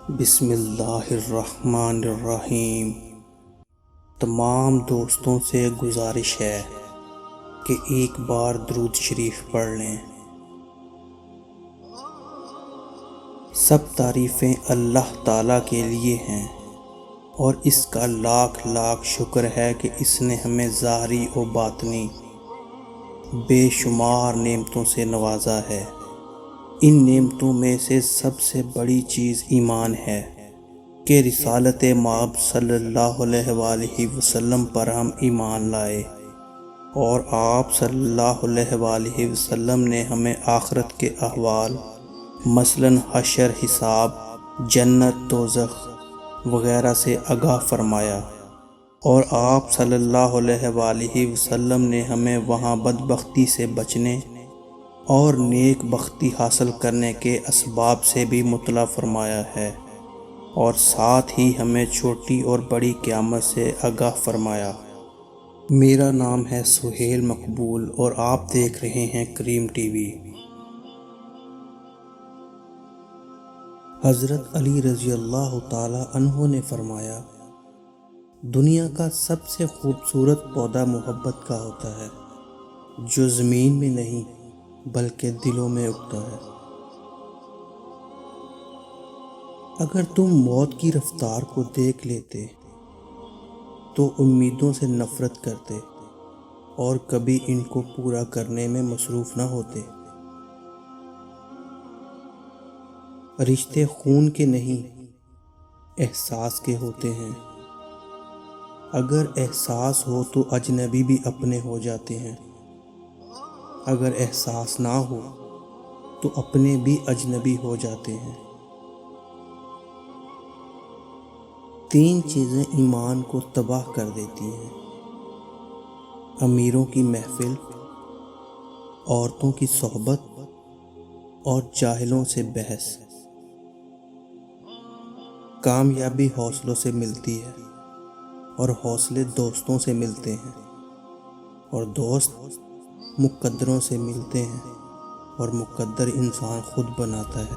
بسم اللہ الرحمن الرحیم۔ تمام دوستوں سے گزارش ہے کہ ایک بار درود شریف پڑھ لیں۔ سب تعریفیں اللہ تعالیٰ کے لیے ہیں اور اس کا لاکھ لاکھ شکر ہے کہ اس نے ہمیں ظاہری و باطنی بے شمار نعمتوں سے نوازا ہے۔ ان نعمتوں میں سے سب سے بڑی چیز ایمان ہے کہ رسالت مآب صلی اللہ علیہ وآلہ وسلم پر ہم ایمان لائے، اور آپ صلی اللہ علیہ وآلہ وسلم نے ہمیں آخرت کے احوال مثلاً حشر، حساب، جنت، دوزخ وغیرہ سے آگاہ فرمایا، اور آپ صلی اللہ علیہ وآلہ وسلم نے ہمیں وہاں بدبختی سے بچنے اور نیک بختی حاصل کرنے کے اسباب سے بھی مطلع فرمایا ہے، اور ساتھ ہی ہمیں چھوٹی اور بڑی قیامت سے آگاہ فرمایا۔ میرا نام ہے سہیل مقبول اور آپ دیکھ رہے ہیں کریم ٹی وی۔ حضرت علی رضی اللہ تعالی عنہ نے فرمایا، دنیا کا سب سے خوبصورت پودا محبت کا ہوتا ہے، جو زمین میں نہیں بلکہ دلوں میں اگتا ہے۔ اگر تم موت کی رفتار کو دیکھ لیتے تو امیدوں سے نفرت کرتے اور کبھی ان کو پورا کرنے میں مصروف نہ ہوتے۔ رشتے خون کے نہیں، احساس کے ہوتے ہیں۔ اگر احساس ہو تو اجنبی بھی اپنے ہو جاتے ہیں، اگر احساس نہ ہو تو اپنے بھی اجنبی ہو جاتے ہیں۔ تین چیزیں ایمان کو تباہ کر دیتی ہیں: امیروں کی محفل، عورتوں کی صحبت اور جاہلوں سے بحث۔ کامیابی حوصلوں سے ملتی ہے اور حوصلے دوستوں سے ملتے ہیں، اور دوست مقدروں سے ملتے ہیں اور مقدر انسان خود بناتا ہے۔